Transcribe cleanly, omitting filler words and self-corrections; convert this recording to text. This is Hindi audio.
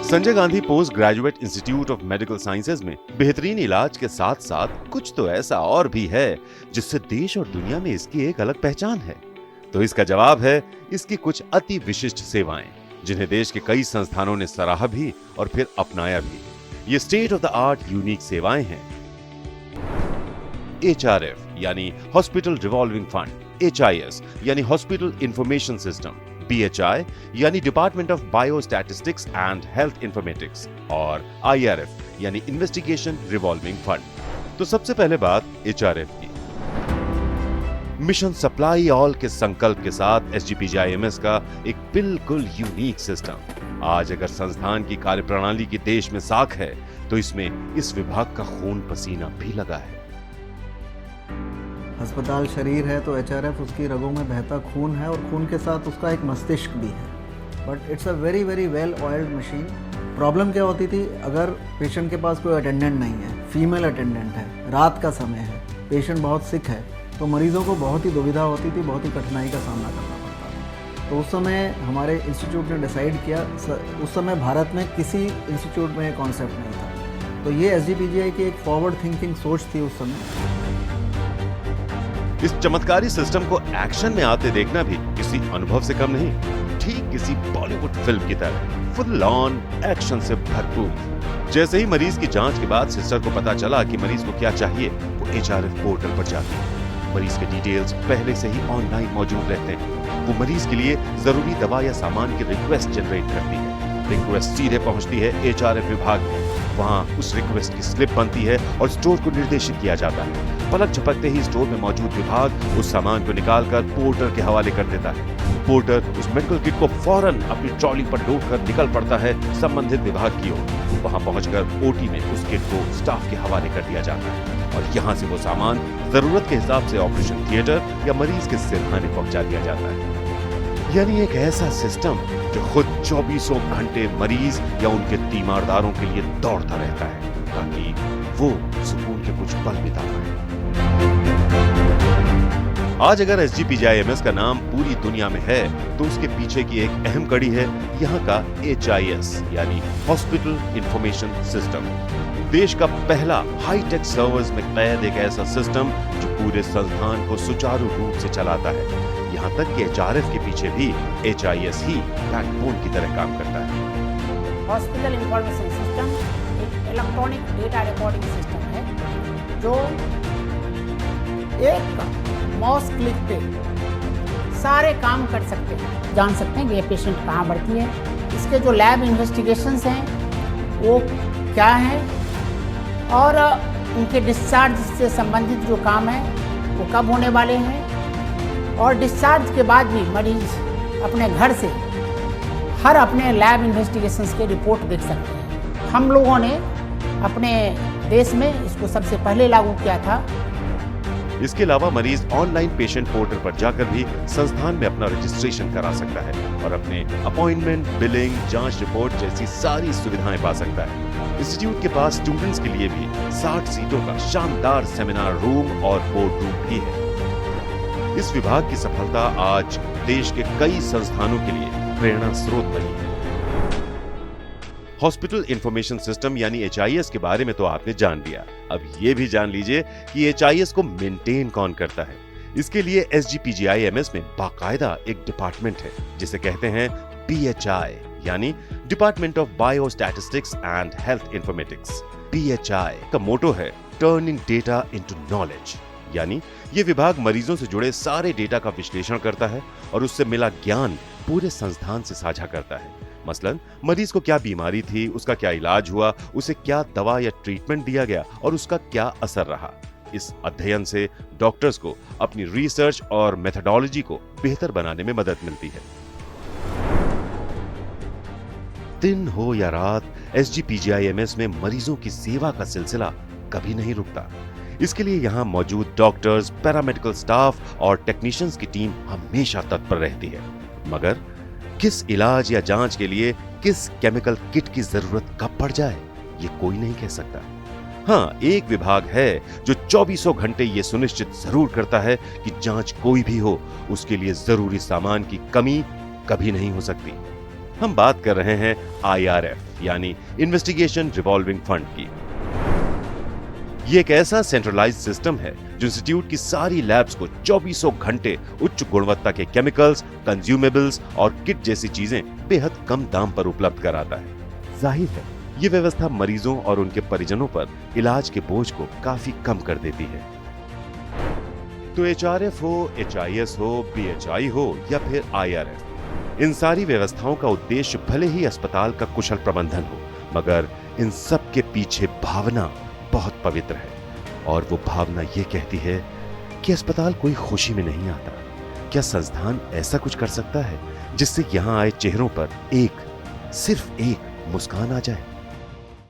Sanjay Gandhi post graduate institute of medical sciences में बेहतरीन इलाज के साथ साथ कुछ तो ऐसा और भी है जिससे देश और दुनिया में इसकी एक अलग पहचान है। तो इसका जवाब है इसकी कुछ अति विशिष्ट सेवाएं, जिन्हें देश के कई संस्थानों ने सराहा भी और फिर अपनाया भी। ये state of the art unique सेवाएं हैं। HRF यानी हॉस्पिटल रिवॉल्विंग फंड, HIS यानी हॉस्पिटल इंफॉर्मेशन सिस्टम, BHI यानी department of biostatistics and health informatics और IRF यानी इन्वेस्टिगेशन रिवॉल्विंग फंड। तो सबसे पहले बात HRF की। मिशन सप्लाई ऑल के संकल्प के साथ SGPGIMS का एक बिल्कुल यूनिक सिस्टम। आज अगर संस्थान की कार्यप्रणाली की देश में साख है तो इसमें इस विभाग का खून पसीना भी लगा है। अस्पताल शरीर है तो HRF उसकी रगों में बहता खून है और खून के साथ उसका एक मस्तिष्क भी है। But it's a very well oiled machine. Problem क्या होती थी, अगर पेशेंट के पास कोई अटेंडेंट नहीं है, फीमेल अटेंडेंट है, रात का समय है, पेशेंट बहुत सिक है, तो मरीजों को बहुत ही दुविधा होती थी, बहुत ही कठिनाई का सामना करना पड़ता था। तो उस समय हमारे इंस्टीट्यूट ने डिसाइड किया, उस समय भारत में किसी इंस्टीट्यूट में ये कॉन्सेप्ट नहीं था, तो ये SGPGI की एक फॉरवर्ड थिंकिंग सोच थी उस समय। इस चमत्कारी सिस्टम को एक्शन में आते देखना भी किसी अनुभव से कम नहीं, ठीक किसी बॉलीवुड फिल्म की तरह फुल ऑन एक्शन से भरपूर। जैसे ही मरीज की जांच के बाद सिस्टर को पता चला कि मरीज को क्या चाहिए, वो HRF पोर्टल पर जाती है। मरीज के डिटेल्स पहले से ही ऑनलाइन मौजूद रहते हैं। वो मरीज के लिए जरूरी दवा या सामान की रिक्वेस्ट जनरेट करती है। रिक्वेस्ट सीधे पहुंचती है HRF विभाग में। वहां उस रिक्वेस्ट की स्लिप बनती है और स्टोर को निर्देशित किया जाता है। पलक झपकते ही स्टोर में मौजूद विभाग उस सामान को निकालकर पोर्टर के हवाले कर देता है। पोर्टर उस मेडिकल किट को फौरन अपनी ट्रॉली पर लोड कर निकल पड़ता है संबंधित विभाग की ओर। वहां पहुंचकर OT में उस किट को स्टाफ के हवाले कर दिया जाता है और यहां से वो सामान जरूरत के हिसाब से ऑपरेशन थिएटर या मरीज के सिरहाने पहुंचा दिया जाता है। यानी एक ऐसा सिस्टम जो खुद 24 घंटे मरीज या उनके तीमारदारों के लिए दौड़ता रहता है ताकि वो सुकून के कुछ पल बिता पाए। आज अगर SGPGIMS का नाम पूरी दुनिया में है तो उसके पीछे की एक अहम कड़ी है यहाँ का HIS यानी हॉस्पिटल इंफॉर्मेशन सिस्टम। देश का पहला हाईटेक सर्वर्स में कैद एक ऐसा सिस्टम जो पूरे संस्थान को सुचारू रूप से चलाता है। यहाँ तक कि HRF के पीछे भी HIS ही बैकबोन की तरह काम करता है। हॉस्पिटल इंफॉर्मेशन सिस्टम एक इलेक्ट्रॉनिक डेटा रिकॉर्डिंग सिस्टम है जो एक माउस क्लिक पे सारे काम कर सकते हैं। जान सकते हैं कि ये पेशेंट कहाँ भर्ती है, इसके जो लैब इन्वेस्टिगेशंस हैं वो क्या है और उनके डिस्चार्ज से संबंधित जो काम है वो कब होने वाले हैं, और डिस्चार्ज के बाद भी मरीज अपने घर से हर अपने लैब इन्वेस्टिगेशंस के रिपोर्ट देख सकते हैं। हम लोगों ने अपने देश में इसको सबसे पहले लागू किया था। इसके अलावा मरीज ऑनलाइन पेशेंट पोर्टल पर जाकर भी संस्थान में अपना रजिस्ट्रेशन करा सकता है और अपने अपॉइंटमेंट, बिलिंग, जांच रिपोर्ट जैसी सारी सुविधाएं पा सकता है। इंस्टीट्यूट के पास स्टूडेंट्स के लिए भी 60 सीटों का शानदार सेमिनार रूम और बोर्ड रूम भी है। इस विभाग की सफलता आज देश के कई संस्थानों के लिए प्रेरणा स्रोत बनी है। हॉस्पिटल इंफॉर्मेशन सिस्टम यानी HIS के बारे में तो आपने जान लिया। अब ये भी जान लीजिए कि HIS को मेंटेन कौन करता है। इसके लिए SGPGIMS में बाकायदा एक डिपार्टमेंट है जिसे कहते हैं BHI यानी department of biostatistics and health informatics. BHI का मोटो है टर्निंग डेटा इनटू नॉलेज, यानी ये विभाग मरीजों से जुड़े सारे डेटा का विश्लेषण करता है और उससे मिला ज्ञान पूरे संस्थान से साझा करता है। मसलन मरीज को क्या बीमारी थी, उसका क्या इलाज हुआ, उसे क्या दवा या ट्रीटमेंट दिया गया और उसका क्या असर रहा। इस अध्ययन से डॉक्टर्स को अपनी रिसर्च और मेथोडोलॉजी को बेहतर बनाने में मदद मिलती है। दिन हो या रात, SGPGIMS में मरीजों की सेवा का सिलसिला कभी नहीं रुकता। इसके लिए यहाँ मौजूद डॉक्टर्स, पैरामेडिकल स्टाफ और टेक्नीशियंस की टीम हमेशा तत्पर रहती है। मगर किस इलाज या जांच के लिए किस केमिकल किट की जरूरत कब पड़ जाए, ये कोई नहीं कह सकता। हाँ, एक विभाग है जो 24 घंटे ये सुनिश्चित जरूर करता है कि जांच कोई भी हो, उसके लिए जरूरी सामान की कमी कभी नहीं हो सकती। हम बात कर रहे हैं IRF यानी इन्वेस्टिगेशन रिवॉल्विंग फंड की। ये एक ऐसा सेंट्रलाइज्ड सिस्टम है जो इंस्टीट्यूट की सारी लैब्स को 2400 घंटे उच्च गुणवत्ता के केमिकल्स, कंज्यूमेबल्स और किट जैसी चीजें बेहद कम दाम पर उपलब्ध कराता है। जाहिर है ये व्यवस्था मरीजों और उनके परिजनों पर इलाज के बोझ को काफी कम कर देती है। तो HRF हो, HIS हो, BHI हो या फिर IRF, इन सारी व्यवस्थाओं का उद्देश्य भले ही अस्पताल का कुशल प्रबंधन हो, मगर इन सब के पीछे भावना बहुत पवित्र है। और वो भावना ये कहती है कि अस्पताल कोई खुशी में नहीं आता। क्या संस्थान ऐसा कुछ कर सकता है जिससे यहां आए चेहरों पर सिर्फ एक मुस्कान आ जाए?